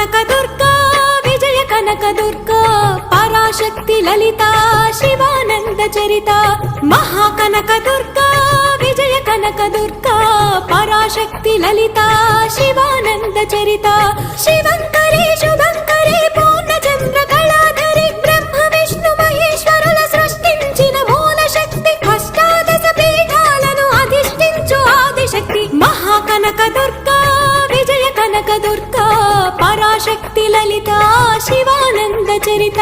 కనక దుర్గా విజయ కనక దుర్గా పరాశక్తి లలిత శివానంద చరిత మహాకనక దుర్గా విజయ కనక దుర్గా పరాశక్తి లలిత శివానంద చరిత శివంకరి శుభంకరి పూర్ణచంద్ర కళాధరి బ్రహ్మ విష్ణు మహేశ్వరుల సృష్టించిన మూల శక్తి అష్టాదశ పీఠాలను అధిష్ఠించు ఆదిశక్తి మహాకనక దుర్గా విజయ కనక దుర్గా పరాశక్తి లలిత శివానంద చరిత